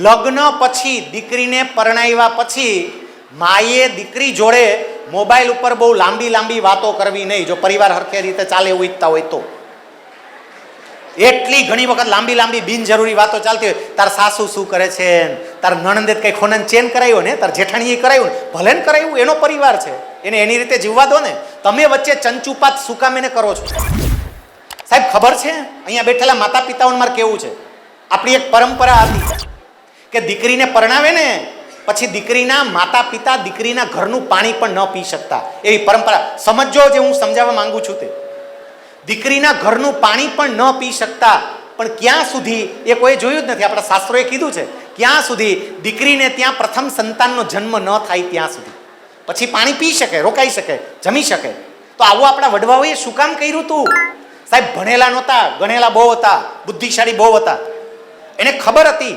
લગ્ન પછી દીકરીને પરણાવ્યા પછી માએ દીકરી જોડે મોબાઈલ ઉપર બહુ લાંબી લાંબી વાતો કરવી નહીં, જો પરિવાર હરખે રીતે ચાલે એવું ઈચ્છતા હોય તો. એટલી ઘણી વખત લાંબી લાંબી બિનજરૂરી વાતો ચાલતી હોય. તાર સાસુ શું કરે છે, તાર નણંદે કઈ ખોનન ચેન કરાવ્યો ને, તાર જેઠાણીએ કરાવ્યું ને, ભલે ને કરાવ્યું, એનો પરિવાર છે, એને એની રીતે જીવવા દો ને. તમે વચ્ચે ચંચુપાત શું કામ એને કરો છો? સાહેબ ખબર છે અહીંયા બેઠેલા માતા પિતાઓને મારે કેવું છે, આપણી એક પરંપરા હતી કે દીકરીને પરણાવે ને પછી દીકરીના માતા પિતા દીકરીના ઘરનું પાણી પણ ન પી શકતા, એવી પરંપરા. સમજો જે હું સમજાવવા માંગુ છું તે. દીકરીના ઘરનું પાણી પણ ન પી શકતા. પણ ક્યાં સુધી એ કોઈ જોયું જ નથી, આપણા શાસ્ત્રોએ કીધું છે ક્યાં સુધી દીકરીને ત્યાં પ્રથમ સંતાનનો જન્મ ન થાય ત્યાં સુધી, પછી પાણી પી શકે, રોકાઈ શકે, જમી શકે. તો આવું આપણા વડવાઓએ શું કામ કર્યું હતું? સાહેબ ભણેલા નહોતા, ગણેલા બહુ હતા, બુદ્ધિશાળી બહુ હતા. એને ખબર હતી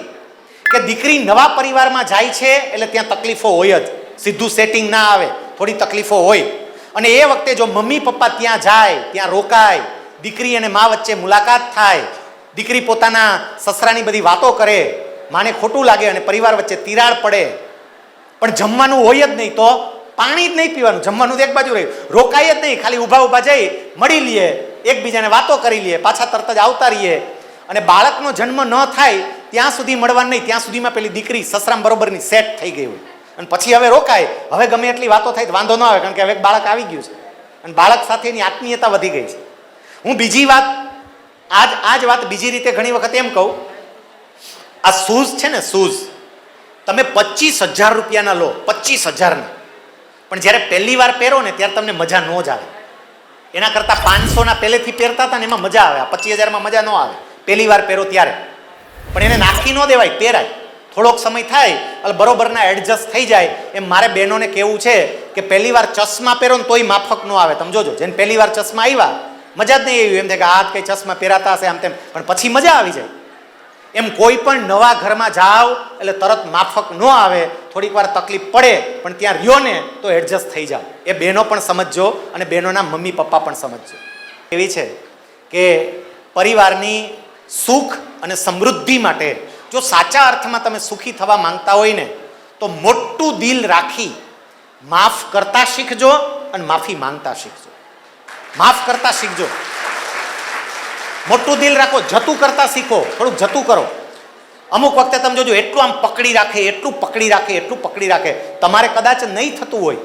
કે દીકરી નવા પરિવારમાં જાય છે એટલે ત્યાં તકલીફો હોય જ, સીધું સેટિંગ ના આવે, થોડી તકલીફો હોય. અને એ વખતે જો મમ્મી પપ્પા ત્યાં જાય, ત્યાં રોકાય, દીકરી અને મા વચ્ચે મુલાકાત થાય, દીકરી પોતાના સસરાની બધી વાતો કરે, માને ખોટું લાગે અને પરિવાર વચ્ચે તિરાડ પડે. પણ જમવાનું હોય જ નહીં તો પાણી જ નહીં પીવાનું, જમવાનું તો એક બાજુ રહ્યું, રોકાય જ નહીં, ખાલી ઊભા ઊભા જઈ મળી લઈએ, એકબીજાને વાતો કરી લઈએ, પાછા તરત જ આવતા રહીએ. અને બાળકનો જન્મ ન થાય ત્યાં સુધી મળવાનું નહીં, ત્યાં સુધીમાં પેલી દીકરી સસરામ બરોબરની સેટ થઈ ગઈ હોય. અને પછી હવે રોકાય, હવે ગમે એટલી વાતો થાય તો વાંધો ન આવે, કારણ કે હવે બાળક આવી ગયું છે અને બાળક સાથેની આત્મીયતા વધી ગઈ છે. હું બીજી વાત, આ જ વાત બીજી રીતે ઘણી વખત એમ કહું, આ શૂઝ છે ને, શૂઝ તમે 25,000 રૂપિયાના લો, 25,000ના, પણ જ્યારે પહેલી વાર પહેરો ને ત્યારે તમને મજા ન જ આવે. એના કરતાં 500ના પહેલેથી પહેરતા હતા ને એમાં મજા આવે, 25,000માં મજા ન આવે પહેલી વાર પહેરો ત્યારે. પણ એને નાખી ન દેવાય, પહેરાય, થોડોક સમય થાય એટલે બરોબરના એડજસ્ટ થઈ જાય. એમ મારે બહેનોને કહેવું છે કે પહેલી વાર ચશ્મા પહેરો ને તોય માફક ન આવે. તમે જોજો, જેને પહેલી વાર ચશ્મા આવ્યા મજા જ નહીં આવી, એમ થાય કે આ કઈ ચશ્મા પહેરાતા હશે આમ તેમ, પણ પછી મજા આવી જાય. એમ કોઈ પણ નવા ઘરમાં જાઓ એટલે તરત માફક ન આવે, થોડીક વાર તકલીફ પડે, પણ ત્યાં રહ્યો ને તો એડજસ્ટ થઈ જાઓ. એ બહેનો પણ સમજજો અને બહેનોના મમ્મી પપ્પા પણ સમજજો. એવી છે કે પરિવારની સુખ અને સમૃદ્ધિ માટે જો સાચા અર્થમાં તમે સુખી થવા માંગતા હોય ને તો મોટું દિલ રાખી માફ કરતા શીખજો અને માફી માંગતા શીખજો. માફ કરતા શીખજો, મોટું દિલ રાખો, જતું કરતા શીખો, થોડુંક જતું કરો. અમુક વખતે તમે જોજો એટલું આમ પકડી રાખે, એટલું પકડી રાખે, એટલું પકડી રાખે, તમારે કદાચ નહીં થતું હોય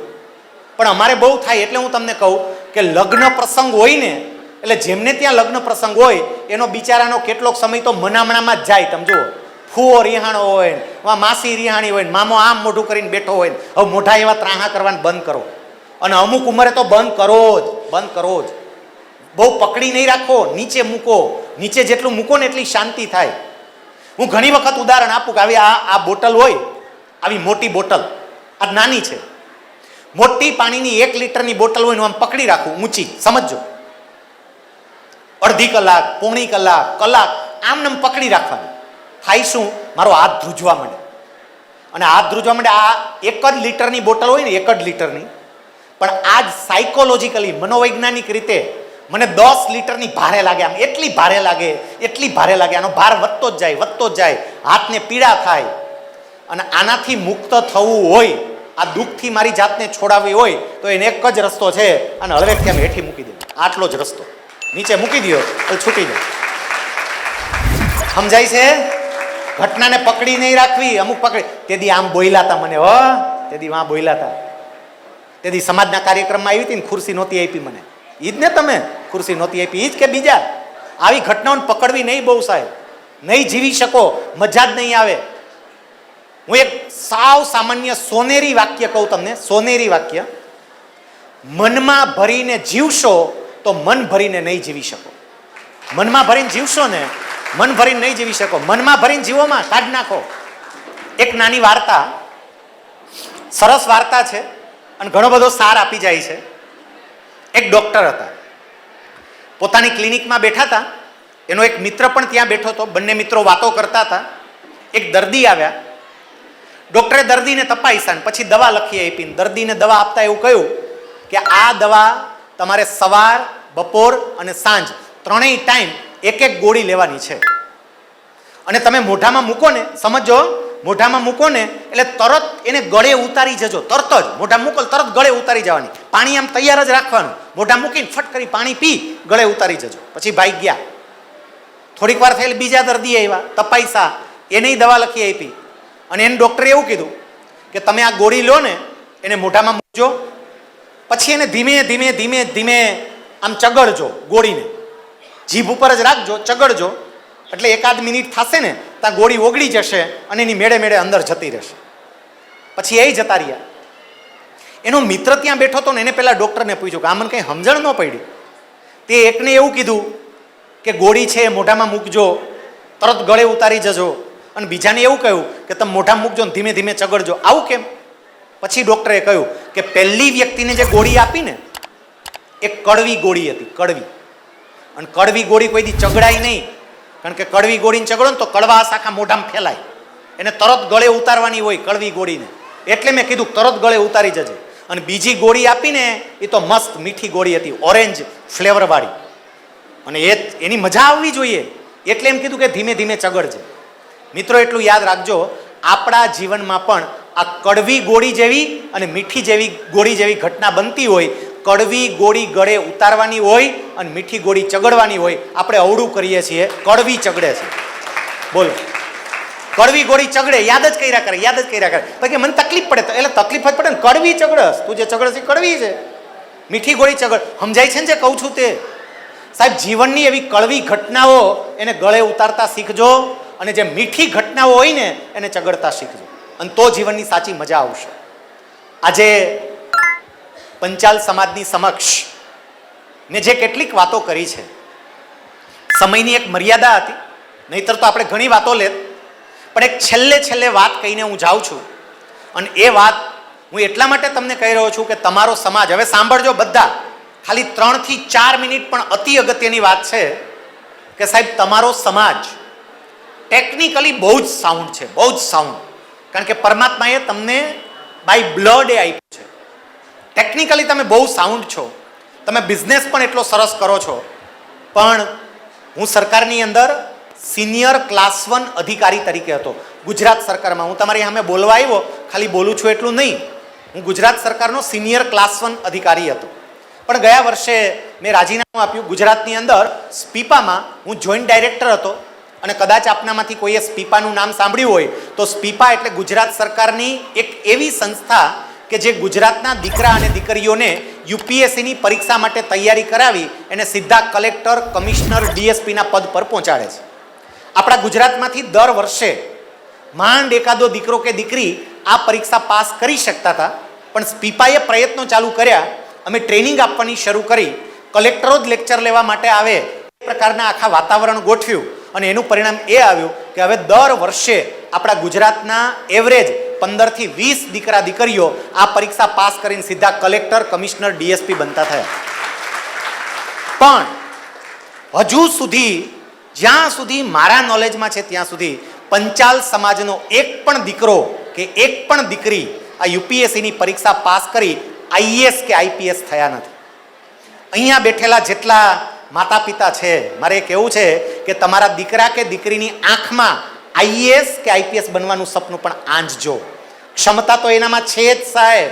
પણ અમારે બહુ થાય. એટલે હું તમને કહું કે લગ્ન પ્રસંગ હોય ને એટલે જેમને ત્યાં લગ્ન પ્રસંગ હોય એનો બિચારાનો કેટલોક સમય તો મનામણામાં જ જાય. તમે જુઓ, ફૂવો રિહાણો હોય ને, માસી રિહાણી હોય ને, મામો આમ મોઢું કરીને બેઠો હોય ને, હવે મોઢા એવા ત્રાહા કરવાનું બંધ કરો. અને અમુક ઉંમરે તો બંધ કરો જ, બંધ કરો જ. બહુ પકડી નહીં રાખો, નીચે મૂકો. નીચે જેટલું મૂકો ને એટલી શાંતિ થાય. હું ઘણી વખત ઉદાહરણ આપું કે આવી આ બોટલ હોય, આવી મોટી બોટલ, આ નાની છે, મોટી પાણીની 1 લીટરની બોટલ હોય ને આમ પકડી રાખું ઊંચી, સમજો, અડધી કલાક, પોણી કલાક, કલાક આમ નામ પકડી રાખવાનું. થાય શું? મારો હાથ ધ્રુજવા માંડે. અને હાથ ધ્રુજવા માંડે. આ 1 જ લીટરની બોટલ હોય ને, 1 જ લીટરની, પણ આ જ સાયકોલોજીકલી, મનોવૈજ્ઞાનિક રીતે મને 10 લીટરની ભારે લાગે. આમ એટલી ભારે લાગે, એટલી ભારે લાગે, આનો ભાર વધતો જ જાય, વધતો જ જાય, હાથને પીડા થાય. અને આનાથી મુક્ત થવું હોય, આ દુઃખથી મારી જાતને છોડાવવી હોય તો એને એક જ રસ્તો છે, અને હળવેકથી આમ હેઠી મૂકી દે, આટલો જ રસ્તો. નીચે મૂકી દો એટલે છૂટી જાય. સમજાય છે? ઘટનાને પકડી નહીં રાખવી. અમુક પકડી, તેદી આમ બોલ્યા હતા મને, હો તેદી વાં બોલ્યા હતા, તેદી સમાજના કાર્યક્રમમાં આવી હતી ને ખુરશી નહોતી આપી મને, ઈ જ ને, તમે ખુરશી નહોતી આપી, ઈ જ કે બીજા? આવી ઘટનાઓને પકડવી નહીં બહુ સાહેબ, નહીં જીવી શકો, મજા જ નહીં આવે. હું એક સાવ સામાન્ય સોનેરી વાક્ય કહું તમને, સોનેરી વાક્ય, મનમાં ભરીને જીવશો તો મન ભરીને નહીં જીવી શકો. મનમાં ભરીને જીવશો ને, મન ભરીને નહીં જીવી શકો. મનમાં ભરીને જીવોમાં કાઢ નાખો. એક નાની વાર્તા, સરસ વાર્તા છે અને ઘણો બધો સાર આપી જાય છે. એક ડોક્ટર હતા, પોતાની ક્લિનિકમાં બેઠા હતા, એનો એક મિત્ર પણ ત્યાં બેઠો હતો, બંને મિત્રો વાતો કરતા હતા. એક દર્દી આવ્યા, ડોક્ટરે દર્દીને તપાસ્યા ને પછી દવા લખી આપીને દર્દીને દવા આપતા એવું કહ્યું કે આ દવા તમારે સવાર, બપોર અને સાંજ ત્રણેય ટાઈમ 1-1 ગોળી લેવાની છે. અને તમે મોઢામાં મૂકો ને, સમજો મોઢામાં મૂકો ને એટલે તરત એને ગળે ઉતારી જજો, તરત જ મોઢામાં મૂકો તરત ગળે ઉતારી જવાની, પાણી આમ તૈયાર જ રાખવાનું, મોઢા મૂકીને ફટ કરી પાણી પી ગળે ઉતારી જજો. પછી ભાઈ ગયા, થોડીક વાર થયેલી બીજા દર્દી આવ્યા, તપાઈસા, એને દવા લખી આપી અને એને ડૉક્ટરે એવું કીધું કે તમે આ ગોળી લો ને એને મોઢામાં મૂકજો, પછી એને ધીમે ધીમે ધીમે ધીમે આમ ચગડજો, ગોળીને જીભ ઉપર જ રાખજો, ચગડજો, એટલે એકાદ મિનિટ થશે ને ત્યાં ગોળી ઓગળી જશે અને એની મેળે મેળે અંદર જતી રહેશે. પછી એ જતા રહ્યા. એનો મિત્ર ત્યાં બેઠો હતો ને એને પહેલાં ડૉક્ટરને પૂછ્યું કે આ મને કંઈ સમજણ ન પડી. તે એકને એવું કીધું કે ગોળી છે એ મોઢામાં મૂકજો, તરત ગળે ઉતારી જજો, અને બીજાને એવું કહ્યું કે તમે મોઢામાં મૂકજો ને ધીમે ધીમે ચગડજો. આવું કેમ? પછી ડૉક્ટરે કહ્યું કે પહેલી વ્યક્તિને જે ગોળી આપી ને એ કડવી ગોળી હતી, કડવી. અને કડવી ગોળી કોઈ દી ચગડાય નહીં, કારણ કે કડવી ગોળીને ચગડો ને તો કડવાશ આખા મોઢામાં ફેલાય, એને તરત ગળે ઉતારવાની હોય કડવી ગોળીને, એટલે મેં કીધું તરત ગળે ઉતારી જજે. અને બીજી ગોળી આપીને એ તો મસ્ત મીઠી ગોળી હતી, ઓરેન્જ ફ્લેવરવાળી, અને એની મજા આવવી જોઈએ એટલે એમ કીધું કે ધીમે ધીમે ચગડજે. મિત્રો એટલું યાદ રાખજો, આપણા જીવનમાં પણ આ કડવી ગોળી જેવી અને મીઠી જેવી ગોળી જેવી ઘટના બનતી હોય. કડવી ગોળી ગળે ઉતારવાની હોય અને મીઠી ગોળી ચગડવાની હોય. આપણે અવળું કરીએ છીએ, કડવી ચગડે છે. બોલો, કડવી ગોળી ચગડે, યાદ જ કર્યા કરે, યાદ જ કર્યા કરે. પછી મને તકલીફ પડે તો એટલે તકલીફ જ પડે ને, કડવી ચગડસ, તું જે ચગડસ એ કડવી છે, મીઠી ગોળી ચગડ. સમજાય છે ને જે કહું છું તે? સાહેબ, જીવનની એવી કડવી ઘટનાઓ એને ગળે ઉતારતા શીખજો, અને જે મીઠી ઘટનાઓ હોય ને એને ચગડતા શીખજો, અને તો જીવનની સાચી મજા આવશે. આજે પંચાલ સમાજની સમક્ષ મેં જે કેટલીક વાતો કરી છે, સમયની એક મર્યાદા હતી, નહીતર તો આપણે ઘણી વાતો લેત, પણ એક છેલ્લે વાત કહીને હું જાઉં છું. અને એ વાત હું એટલા માટે તમને કહી રહ્યો છું કે તમારો સમાજ, હવે સાંભળજો બધા, ખાલી 3 થી 4 મિનિટ, પણ અતિ અગત્યની વાત છે કે સાહેબ તમારો સમાજ ટેકનિકલી બહુ જ સાઉન્ડ છે, બહુ જ સાઉન્ડ. કારણ કે પરમાત્માએ તમને બાય બ્લડ એ આપ્યું છે. ટેકનિકલી તમે બહુ સાઉન્ડ છો, તમે બિઝનેસ પણ એટલો સરસ કરો છો. પણ હું સરકારની અંદર સિનિયર ક્લાસ 1 અધિકારી તરીકે હતો ગુજરાત સરકારમાં. હું તમારી સામે બોલવા આવ્યો, ખાલી બોલું છું એટલું નહીં, હું ગુજરાત સરકારનો સિનિયર ક્લાસ 1 અધિકારી હતો. પણ ગયા વર્ષે મેં રાજીનામું આપ્યું. ગુજરાતની અંદર સ્પીપામાં હું જોઈન્ટ ડાયરેક્ટર હતો, અને કદાચ આપનામાંથી કોઈએ સ્પીપાનું નામ સાંભળ્યું હોય તો સ્પીપા એટલે ગુજરાત સરકારની એક એવી સંસ્થા કે જે ગુજરાતના દીકરા અને દીકરીઓને યુપીએસસીની પરીક્ષા માટે તૈયારી કરાવી એને સીધા કલેક્ટર, કમિશનર, ડીએસપીના પદ પર પહોંચાડે છે. આપણા ગુજરાતમાંથી દર વર્ષે માંડ એકાદો દીકરો કે દીકરી આ પરીક્ષા પાસ કરી શકતા હતા, પણ સ્પીપાએ પ્રયત્નો ચાલુ કર્યા, અમે ટ્રેનિંગ આપવાની શરૂ કરી, કલેક્ટરો જ લેક્ચર લેવા માટે આવે એ પ્રકારના આખા વાતાવરણ ગોઠવ્યું, અને એનું પરિણામ એ આવ્યું કે હવે દર વર્ષે આપણા ગુજરાતના એવરેજ 15 થી 20 દીકરા દીકરીઓ આ પરીક્ષા પાસ કરીને સીધા કલેક્ટર, કમિશનર, ડીએસપી બનતા થયા. પણ હજુ સુધી, જ્યાં સુધી મારા નોલેજમાં છે ત્યાં સુધી પંચાલ સમાજનો એક પણ દીકરો કે એક પણ દીકરી આ યુપીએસસીની પરીક્ષા પાસ કરી આઈએએસ કે આઈપીએસ થયા નથી. અહીંયા બેઠેલા જેટલા માતા પિતા છે, મારે કહેવું છે કે તમારા દીકરા કે દીકરીની આંખમાં આઈએએસ કે આઈપીએસ બનવાનું સપનું પણ આંજજો. ક્ષમતા તો એનામાં છે જ સાહેબ,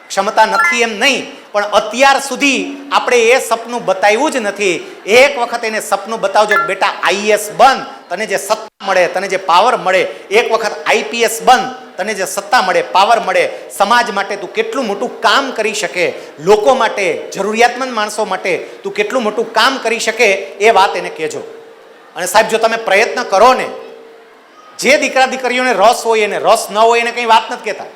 ક્ષમતા નથી એમ નહીં, પણ અત્યાર સુધી આપણે એ સપનું બતાવ્યું જ નથી. એક વખત એને સપનું બતાવજો કે બેટા આઈએએસ બન, તને જે સત્તા મળે, તને જે પાવર મળે. એક વખત આઈપીએસ બન, તને જે સત્તા મળે, પાવર મળે, સમાજ માટે તું કેટલું મોટું કામ કરી શકે, લોકો માટે, જરૂરિયાતમંદ માણસો માટે તું કેટલું મોટું કામ કરી શકે, એ વાત એને કહેજો. અને સાહેબ, જો તમે પ્રયત્ન કરો ને, જે દીકરા દીકરીઓને રસ હોય એને, રસ ન હોય એને કંઈ વાત નથી કહેતા,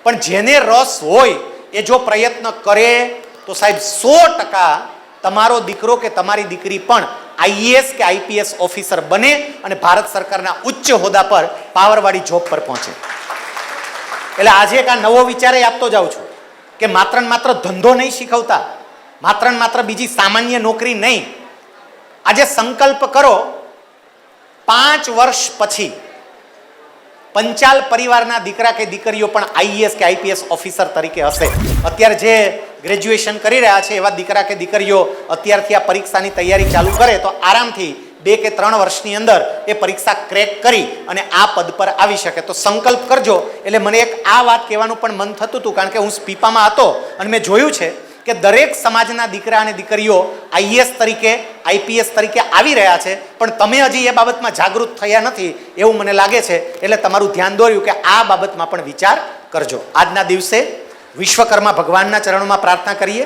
પણ જેને રસ હોય એ જો પ્રયત્ન કરે તો સાહેબ 100% તમારો દીકરો કે તમારી દીકરી પણ આઈએએસ કે આઈપીએસ ઓફિસર બને અને ભારત સરકારના ઉચ્ચ હોદ્દા પર, પાવરવાળી જોબ પર પહોંચે. એટલે આજે એક આ નવો વિચાર આપતો જાઉં છું કે માત્ર ને માત્ર ધંધો નહીં શીખવતા, માત્ર ને માત્ર બીજી સામાન્ય નોકરી નહીં. આજે સંકલ્પ કરો 5 વર્ષ પછી પંચાલ પરિવારના દીકરા કે દીકરીઓ પણ આઈએએસ કે આઈપીએસ ઓફિસર તરીકે હશે. અત્યારે જે ગ્રેજ્યુએશન કરી રહ્યા છે એવા દીકરા કે દીકરીઓ અત્યારથી આ પરીક્ષાની તૈયારી ચાલુ કરે તો આરામથી 2 કે 3 વર્ષની અંદર એ પરીક્ષા ક્રેક કરી અને આ પદ પર આવી શકે. તો સંકલ્પ કરજો. એટલે મને એક આ વાત કહેવાનું પણ મન થતું હતું, કારણ કે હું સ્પીપામાં હતો અને મેં જોયું છે કે દરેક સમાજના દીકરા અને દીકરીઓ આઈએએસ તરીકે, આઈપીએસ તરીકે આવી રહ્યા છે, પણ તમે હજી એ બાબતમાં જાગૃત થયા નથી એવું મને લાગે છે. એટલે તમારું ધ્યાન દોર્યું કે આ બાબતમાં પણ વિચાર કરજો. આજના દિવસે વિશ્વકર્મા ભગવાનના ચરણોમાં પ્રાર્થના કરીએ.